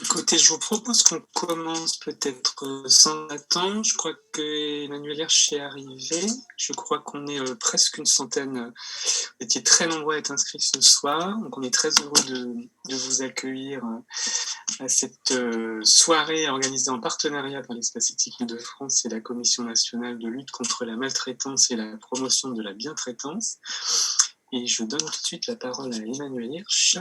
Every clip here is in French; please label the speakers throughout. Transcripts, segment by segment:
Speaker 1: Écoutez, je vous propose qu'on commence peut-être sans attendre. Je crois que Emmanuel Hirsch est arrivé. Je crois qu'on est presque une centaine. Vous étiez très nombreux à être inscrits ce soir. Donc, on est très heureux de vous accueillir à cette soirée organisée en partenariat par l'Espace éthique de France et la Commission nationale de lutte contre la maltraitance et la promotion de la bientraitance. Et je donne tout de suite la parole à Emmanuel Hirsch,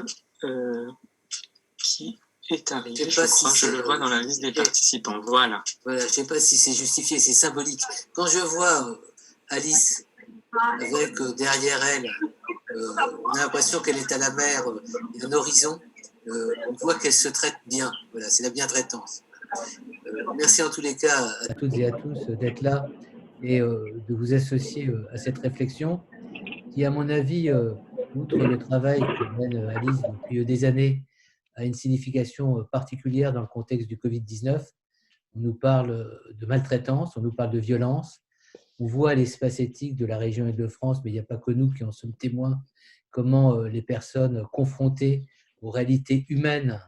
Speaker 1: qui est arrivé, je crois, je le vois dans la liste des participants. Voilà.
Speaker 2: Voilà, je ne sais pas si c'est justifié, c'est symbolique. Quand je vois Alice avec derrière elle, on a l'impression qu'elle est à la mer et un horizon, on voit qu'elle se traite bien. Voilà, c'est la bientraitance. Merci en tous les cas
Speaker 3: à toutes et à tous d'être là et de vous associer à cette réflexion qui, à mon avis, outre le travail que mène Alice depuis des années, a une signification particulière dans le contexte du Covid-19. On nous parle de maltraitance, on nous parle de violence. On voit à l'espace éthique de la région Île-de-France, mais il n'y a pas que nous qui en sommes témoins, comment les personnes confrontées aux réalités humaines,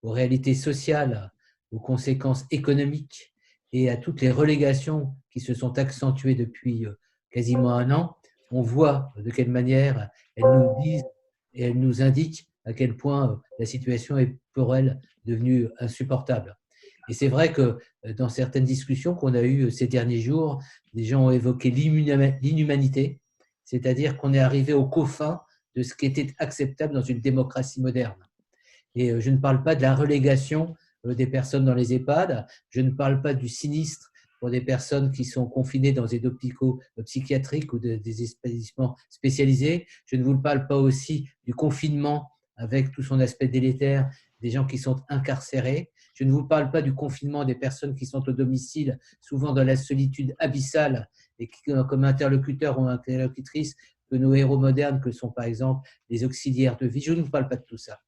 Speaker 3: aux réalités sociales, aux conséquences économiques et à toutes les relégations qui se sont accentuées depuis quasiment un an, on voit de quelle manière elles nous disent et elles nous indiquent à quel point la situation est pour elles devenue insupportable. Et c'est vrai que dans certaines discussions qu'on a eues ces derniers jours, des gens ont évoqué l'inhumanité, c'est-à-dire qu'on est arrivé aux confins de ce qui était acceptable dans une démocratie moderne. Et je ne parle pas de la relégation des personnes dans les EHPAD, je ne parle pas du sinistre pour des personnes qui sont confinées dans des hôpitaux psychiatriques ou des établissements spécialisés, je ne vous parle pas aussi du confinement avec tout son aspect délétère des gens qui sont incarcérés, je ne vous parle pas du confinement des personnes qui sont au domicile, souvent dans la solitude abyssale et qui, comme interlocuteurs ou interlocutrices de nos héros modernes que sont par exemple les auxiliaires de vie, je ne vous parle pas de tout ça.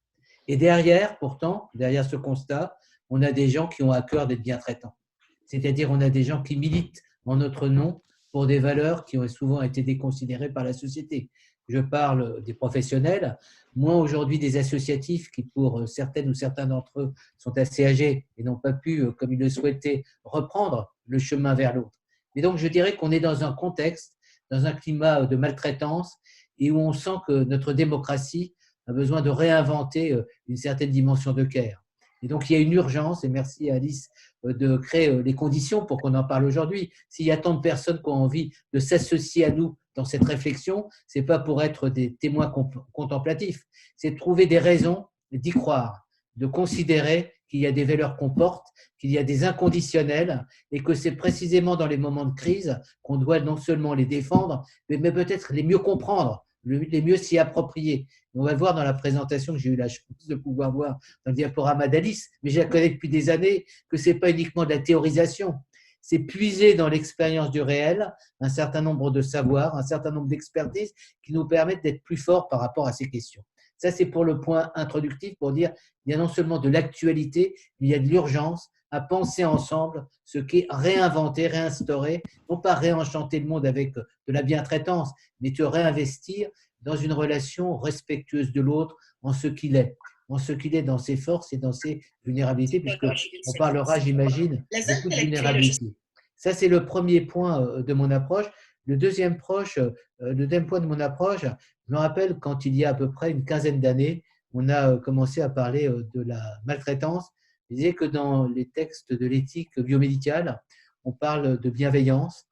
Speaker 3: Et derrière, pourtant, derrière ce constat, on a des gens qui ont à cœur d'être bien traitants. C'est-à-dire, on a des gens qui militent en notre nom pour des valeurs qui ont souvent été déconsidérées par la société. Je parle des professionnels, moins aujourd'hui des associatifs qui, pour certaines ou certains d'entre eux, sont assez âgés et n'ont pas pu, comme ils le souhaitaient, reprendre le chemin vers l'autre. Et donc, je dirais qu'on est dans un contexte, dans un climat de maltraitance et où on sent que notre démocratie a besoin de réinventer une certaine dimension de care. Et donc, il y a une urgence, et merci à Alice de créer les conditions pour qu'on en parle aujourd'hui. S'il y a tant de personnes qui ont envie de s'associer à nous dans cette réflexion, ce n'est pas pour être des témoins contemplatifs, c'est de trouver des raisons d'y croire, de considérer qu'il y a des valeurs qu'on porte, qu'il y a des inconditionnels, et que c'est précisément dans les moments de crise qu'on doit non seulement les défendre, mais peut-être les mieux comprendre, les mieux s'y approprier. On va le voir dans la présentation que j'ai eu la chance de pouvoir voir dans le diaporama d'Alice, mais je la connais depuis des années, que ce n'est pas uniquement de la théorisation, c'est puiser dans l'expérience du réel un certain nombre de savoirs, un certain nombre d'expertises qui nous permettent d'être plus forts par rapport à ces questions. Ça, c'est pour le point introductif, pour dire qu'il y a non seulement de l'actualité, mais il y a de l'urgence à penser ensemble ce qu'est réinventer, réinstaurer, non pas réenchanter le monde avec de la bientraitance, mais te réinvestir dans une relation respectueuse de l'autre en ce qu'il est dans ses forces et dans ses vulnérabilités, puisqu'on parlera, j'imagine, beaucoup de vulnérabilité. Ça, c'est le premier point de mon approche. Le deuxième point de mon approche, je me rappelle quand il y a à peu près une quinzaine d'années, on a commencé à parler de la maltraitance. Je disais que dans les textes de l'éthique biomédicale, on parle de bienveillance,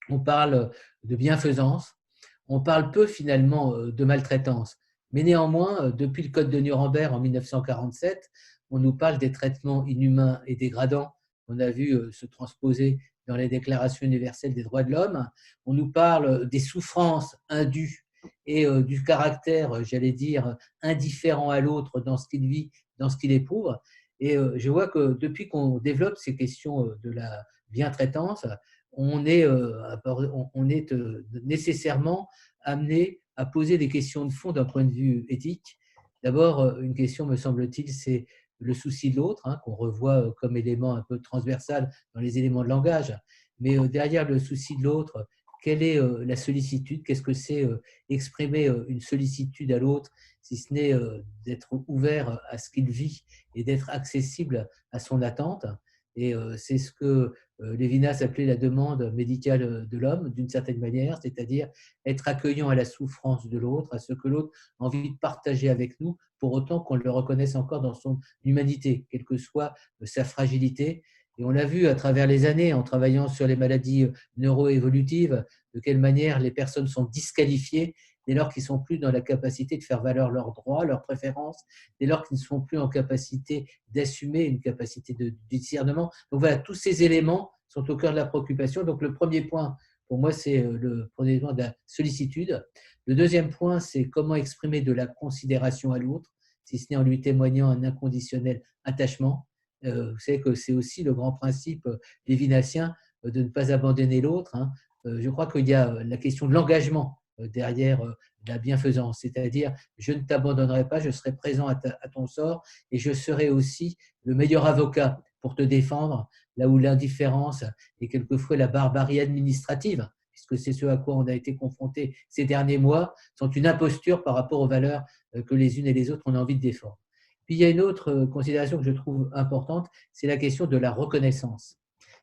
Speaker 3: on parle de bienfaisance, on parle peu finalement de maltraitance. Mais néanmoins, depuis le Code de Nuremberg en 1947, on nous parle des traitements inhumains et dégradants qu'on a vu se transposer dans les déclarations universelles des droits de l'homme. On nous parle des souffrances indues et du caractère, j'allais dire, indifférent à l'autre dans ce qu'il vit, dans ce qu'il éprouve. Et je vois que depuis qu'on développe ces questions de la bientraitance, on est nécessairement amené à poser des questions de fond d'un point de vue éthique. D'abord, une question, me semble-t-il, c'est le souci de l'autre, qu'on revoit comme élément un peu transversal dans les éléments de langage. Mais derrière le souci de l'autre, quelle est la sollicitude, qu'est-ce que c'est exprimer une sollicitude à l'autre, si ce n'est d'être ouvert à ce qu'il vit et d'être accessible à son attente. Et c'est ce que Lévinas appelait la demande médicale de l'homme, d'une certaine manière, c'est-à-dire être accueillant à la souffrance de l'autre, à ce que l'autre a envie de partager avec nous, pour autant qu'on le reconnaisse encore dans son humanité, quelle que soit sa fragilité. Et on l'a vu à travers les années, en travaillant sur les maladies neuroévolutives, de quelle manière les personnes sont disqualifiées dès lors qu'ils ne sont plus dans la capacité de faire valoir leurs droits, leurs préférences, dès lors qu'ils ne sont plus en capacité d'assumer une capacité de discernement. Donc voilà, tous ces éléments sont au cœur de la préoccupation. Donc le premier point, pour moi, c'est le premier point de la sollicitude. Le deuxième point, c'est comment exprimer de la considération à l'autre, si ce n'est en lui témoignant un inconditionnel attachement. Vous savez que c'est aussi le grand principe lévinassien de ne pas abandonner l'autre. Je crois qu'il y a la question de l'engagement derrière la bienfaisance, c'est-à-dire je ne t'abandonnerai pas, je serai présent à ton sort et je serai aussi le meilleur avocat pour te défendre, là où l'indifférence et quelquefois la barbarie administrative, puisque c'est ce à quoi on a été confronté ces derniers mois, sont une imposture par rapport aux valeurs que les unes et les autres ont envie de défendre. Puis il y a une autre considération que je trouve importante, c'est la question de la reconnaissance.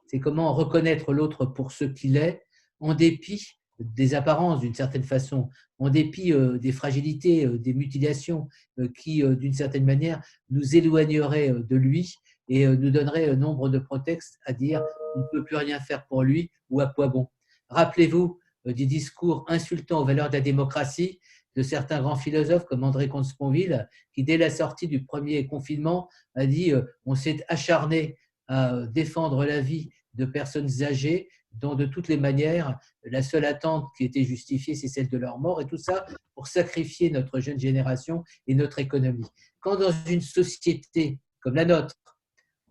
Speaker 3: C'est comment reconnaître l'autre pour ce qu'il est, en dépit des apparences d'une certaine façon, en dépit des fragilités, des mutilations qui, d'une certaine manière, nous éloigneraient de lui et nous donneraient nombre de prétextes à dire on ne peut plus rien faire pour lui ou à quoi bon. Rappelez-vous des discours insultants aux valeurs de la démocratie de certains grands philosophes comme André Comte-Sponville, qui, dès la sortie du premier confinement, a dit on s'est acharné à défendre la vie de personnes âgées dont, de toutes les manières, la seule attente qui était justifiée, c'est celle de leur mort, et tout ça pour sacrifier notre jeune génération et notre économie. Quand dans une société comme la nôtre,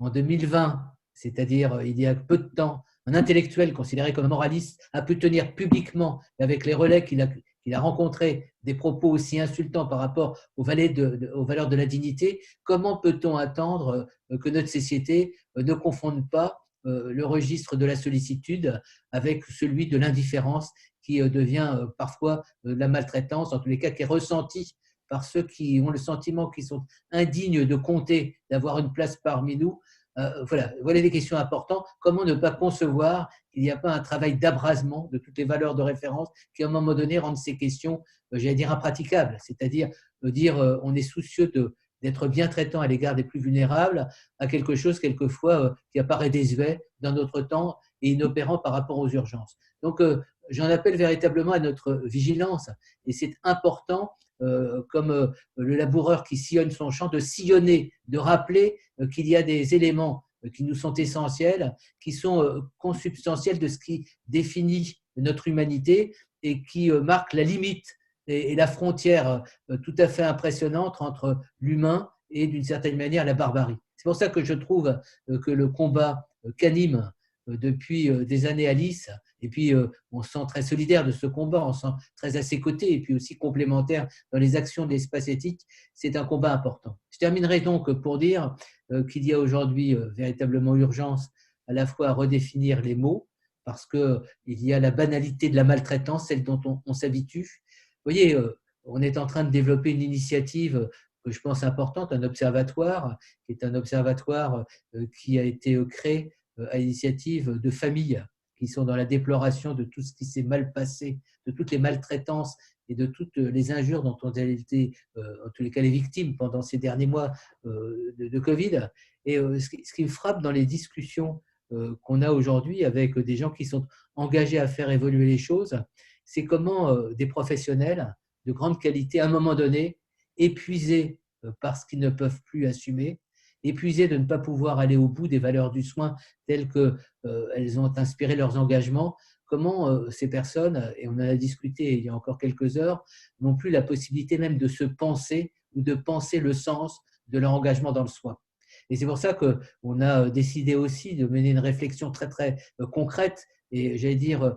Speaker 3: en 2020, c'est-à-dire il y a peu de temps, un intellectuel considéré comme moraliste a pu tenir publiquement, avec les relais qu'il a rencontrés, des propos aussi insultants par rapport aux valeurs de la dignité, comment peut-on attendre que notre société ne confonde pas le registre de la sollicitude avec celui de l'indifférence qui devient parfois la maltraitance, en tous les cas qui est ressentie par ceux qui ont le sentiment qu'ils sont indignes de compter, d'avoir une place parmi nous. Voilà des questions importantes. Comment ne pas concevoir qu'il n'y a pas un travail d'abrasement de toutes les valeurs de référence qui, à un moment donné, rendent ces questions, j'allais dire, impraticables. C'est-à-dire dire on est soucieux d'être bien traitant à l'égard des plus vulnérables, à quelque chose, quelquefois, qui apparaît désuet dans notre temps et inopérant par rapport aux urgences. Donc, j'en appelle véritablement à notre vigilance. Et c'est important, comme le laboureur qui sillonne son champ, de sillonner, de rappeler qu'il y a des éléments qui nous sont essentiels, qui sont consubstantiels de ce qui définit notre humanité et qui marquent la limite et la frontière tout à fait impressionnante entre l'humain et, d'une certaine manière, la barbarie. C'est pour ça que je trouve que le combat qu'anime depuis des années Alice, et puis on se sent très solidaire de ce combat, on se sent très à ses côtés, et puis aussi complémentaire dans les actions de l'espace éthique, c'est un combat important. Je terminerai donc pour dire qu'il y a aujourd'hui véritablement urgence à la fois à redéfinir les mots, parce qu'il y a la banalité de la maltraitance, celle dont on s'habitue. Vous voyez, on est en train de développer une initiative que je pense importante, un observatoire, qui est un observatoire qui a été créé à l'initiative de familles qui sont dans la déploration de tout ce qui s'est mal passé, de toutes les maltraitances et de toutes les injures dont ont été, en tous les cas, les victimes pendant ces derniers mois de Covid. Et ce qui me frappe dans les discussions qu'on a aujourd'hui avec des gens qui sont engagés à faire évoluer les choses, c'est comment des professionnels de grande qualité, à un moment donné, épuisés parce qu'ils ne peuvent plus assumer, épuisés de ne pas pouvoir aller au bout des valeurs du soin telles qu'elles ont inspiré leurs engagements, comment ces personnes, et on en a discuté il y a encore quelques heures, n'ont plus la possibilité même de se penser ou de penser le sens de leur engagement dans le soin. Et c'est pour ça qu'on a décidé aussi de mener une réflexion très, très concrète et, j'allais dire,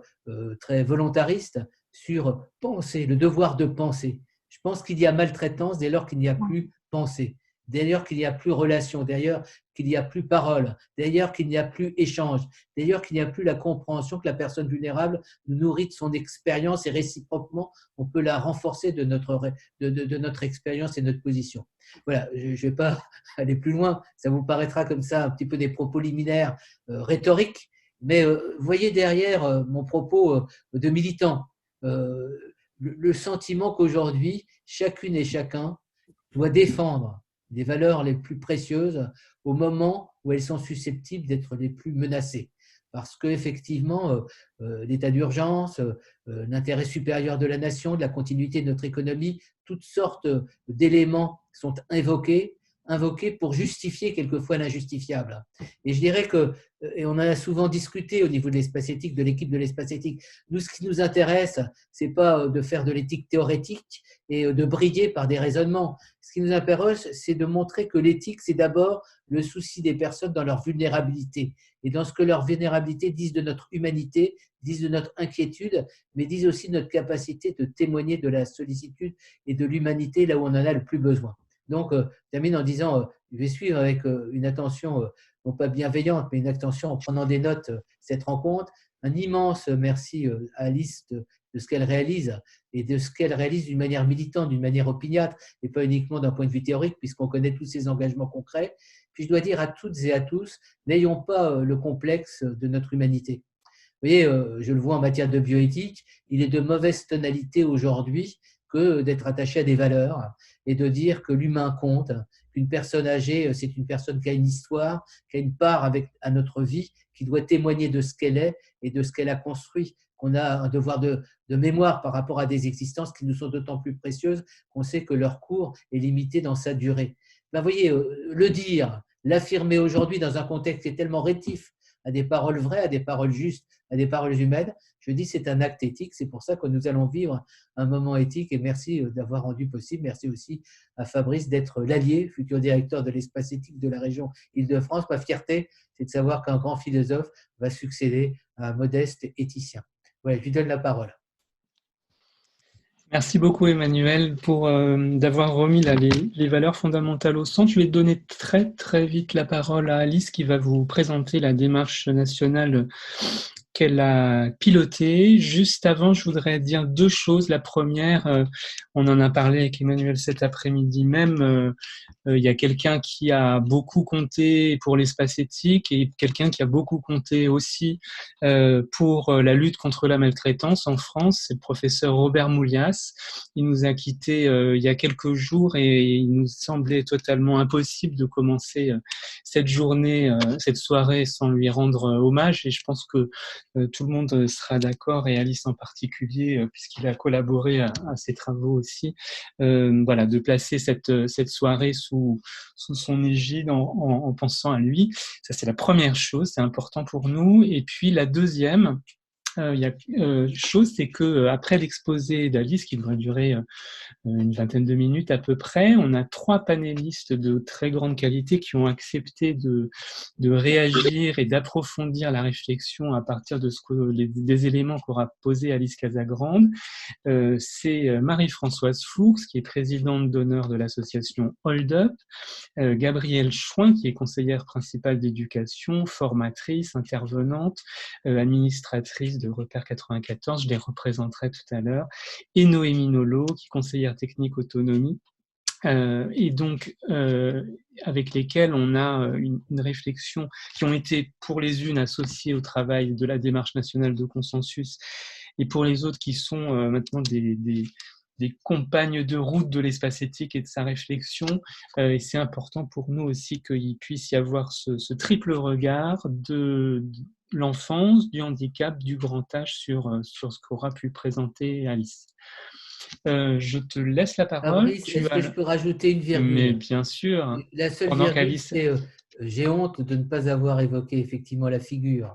Speaker 3: très volontariste sur penser, le devoir de penser. Je pense qu'il y a maltraitance dès lors qu'il n'y a plus pensée. d'ailleurs qu'il n'y a plus relation, d'ailleurs qu'il n'y a plus parole, d'ailleurs qu'il n'y a plus échange, d'ailleurs qu'il n'y a plus la compréhension que la personne vulnérable nous nourrit de son expérience et réciproquement, on peut la renforcer de notre expérience et notre position. Voilà, je ne vais pas aller plus loin, ça vous paraîtra comme ça un petit peu des propos liminaires rhétoriques, mais voyez derrière mon propos de militant le sentiment qu'aujourd'hui, chacune et chacun doit défendre les valeurs les plus précieuses au moment où elles sont susceptibles d'être les plus menacées. Parce qu'effectivement, l'état d'urgence, l'intérêt supérieur de la nation, de la continuité de notre économie, toutes sortes d'éléments sont invoqués pour justifier quelquefois l'injustifiable. Et je dirais que, et on en a souvent discuté au niveau de l'espace éthique, de l'équipe de l'espace éthique, nous, ce qui nous intéresse, ce n'est pas de faire de l'éthique théorétique et de briller par des raisonnements. Ce qui nous intéresse, c'est de montrer que l'éthique, c'est d'abord le souci des personnes dans leur vulnérabilité et dans ce que leur vulnérabilité disent de notre humanité, disent de notre inquiétude, mais disent aussi de notre capacité de témoigner de la sollicitude et de l'humanité là où on en a le plus besoin. Donc, je termine en disant, je vais suivre avec une attention, non pas bienveillante, mais une attention en prenant des notes cette rencontre. Un immense merci à Alice de ce qu'elle réalise et de ce qu'elle réalise d'une manière militante, d'une manière opiniâtre et pas uniquement d'un point de vue théorique puisqu'on connaît tous ses engagements concrets. Puis je dois dire à toutes et à tous, n'ayons pas le complexe de notre humanité. Vous voyez, je le vois en matière de bioéthique, il est de mauvaise tonalité aujourd'hui que d'être attaché à des valeurs et de dire que l'humain compte, qu'une personne âgée, c'est une personne qui a une histoire, qui a une part à notre vie, qui doit témoigner de ce qu'elle est et de ce qu'elle a construit, qu'on a un devoir de mémoire par rapport à des existences qui nous sont d'autant plus précieuses qu'on sait que leur cours est limité dans sa durée. Ben, vous voyez, le dire, l'affirmer aujourd'hui dans un contexte qui est tellement rétif à des paroles vraies, à des paroles justes, à des paroles humaines, je dis c'est un acte éthique. C'est pour ça que nous allons vivre un moment éthique et merci d'avoir rendu possible. Merci aussi à Fabrice d'être l'allié, futur directeur de l'espace éthique de la région Île-de-France. Ma fierté, c'est de savoir qu'un grand philosophe va succéder à un modeste éthicien. Voilà, je lui donne la parole.
Speaker 4: Merci beaucoup Emmanuel pour d'avoir remis là, les valeurs fondamentales au centre. Je vais donner très très vite la parole à Alice qui va vous présenter la démarche nationale qu'elle a pilotée. Juste avant, je voudrais dire deux choses. La première, on en a parlé avec Emmanuel cet après-midi même, il y a quelqu'un qui a beaucoup compté pour l'espace éthique et quelqu'un qui a beaucoup compté aussi pour la lutte contre la maltraitance en France, c'est le professeur Robert Moulias. Il nous a quittés il y a quelques jours et il nous semblait totalement impossible de commencer cette journée, cette soirée sans lui rendre hommage et je pense que tout le monde sera d'accord et Alice en particulier puisqu'il a collaboré à ces travaux aussi. Voilà, de placer cette soirée sous son égide en pensant à lui. Ça, c'est la première chose, c'est important pour nous. Et puis, la deuxième chose, c'est que après l'exposé d'Alice, qui devrait durer une vingtaine de minutes à peu près, on a 3 panélistes de très grande qualité qui ont accepté de réagir et d'approfondir la réflexion à partir de des éléments qu'aura posé Alice Casagrande. C'est Marie-Françoise Fuchs, qui est présidente d'honneur de l'association Hold Up, Gabrielle Chouin, qui est conseillère principale d'éducation, formatrice, intervenante, administratrice de Repère 94, je les représenterai tout à l'heure, et Noémie Nolot, qui est conseillère technique autonomie, et donc avec lesquels on a une réflexion qui ont été pour les unes associées au travail de la démarche nationale de consensus et pour les autres qui sont maintenant des compagnes de route de l'espace éthique et de sa réflexion. Et c'est important pour nous aussi qu'il puisse y avoir ce triple regard de l'enfance, du handicap, du grand âge sur ce qu'aura pu présenter Alice. Je te laisse la parole.
Speaker 3: Fabrice, est-ce que je peux rajouter une virgule?
Speaker 4: Mais bien sûr.
Speaker 3: La seule virgule, c'est j'ai honte de ne pas avoir évoqué effectivement la figure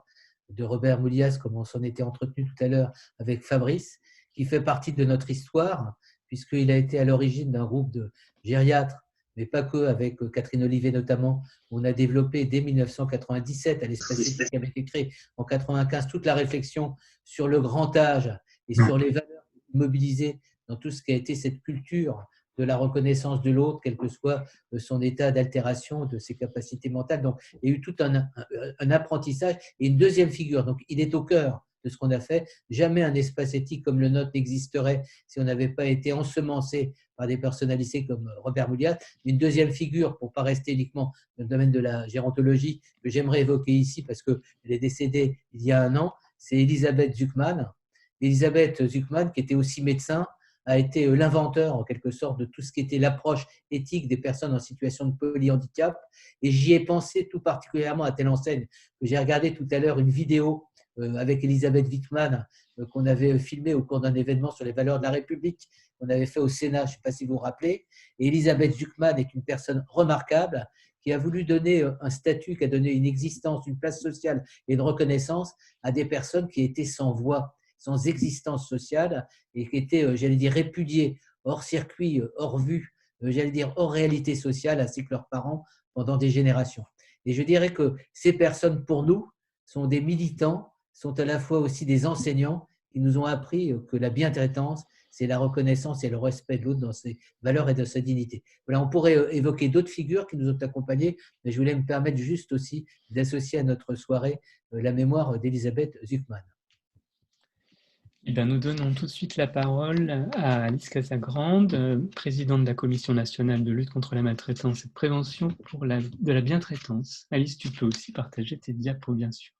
Speaker 3: de Robert Moulias, comme on s'en était entretenu tout à l'heure avec Fabrice, qui fait partie de notre histoire, puisqu'il a été à l'origine d'un groupe de gériatres, mais pas que, avec Catherine Olivet notamment. On a développé dès 1997, à l'espace éthique qui avait été créé en 1995, toute la réflexion sur le grand âge et sur les valeurs mobilisées dans tout ce qui a été cette culture de la reconnaissance de l'autre, quel que soit son état d'altération, de ses capacités mentales. Donc, il y a eu tout un apprentissage et une deuxième figure. Donc, il est au cœur de ce qu'on a fait. Jamais un espace éthique comme le nôtre n'existerait si on n'avait pas été ensemencé par des personnalités comme Robert Mouliat. Une deuxième figure, pour ne pas rester uniquement dans le domaine de la gérontologie, que j'aimerais évoquer ici parce qu'elle est décédée il y a un an, c'est Elisabeth Zuckman. Elisabeth Zuckman, qui était aussi médecin, a été l'inventeur en quelque sorte de tout ce qui était l'approche éthique des personnes en situation de polyhandicap. Et j'y ai pensé tout particulièrement à telle enseigne que j'ai regardé tout à l'heure une vidéo avec Elisabeth Zuckman qu'on avait filmée au cours d'un événement sur les valeurs de la République qu'on avait fait au Sénat, je ne sais pas si vous vous rappelez. Et Elisabeth Zuckman est une personne remarquable qui a voulu donner un statut, qui a donné une existence, une place sociale et une reconnaissance à des personnes qui étaient sans voix, sans existence sociale et qui étaient, j'allais dire, répudiées, hors circuit, hors vue, j'allais dire, hors réalité sociale, ainsi que leurs parents pendant des générations. Et je dirais que ces personnes, pour nous, sont des militants, sont à la fois aussi des enseignants qui nous ont appris que la bientraitance, c'est la reconnaissance et le respect de l'autre dans ses valeurs et dans sa dignité. Voilà, on pourrait évoquer d'autres figures qui nous ont accompagnés, mais je voulais me permettre juste aussi d'associer à notre soirée la mémoire d'Elisabeth Zuckman.
Speaker 4: Eh bien, nous donnons tout de suite la parole à Alice Casagrande, présidente de la Commission nationale de lutte contre la maltraitance et de prévention de la bientraitance. Alice, tu peux aussi partager tes diapos, bien sûr.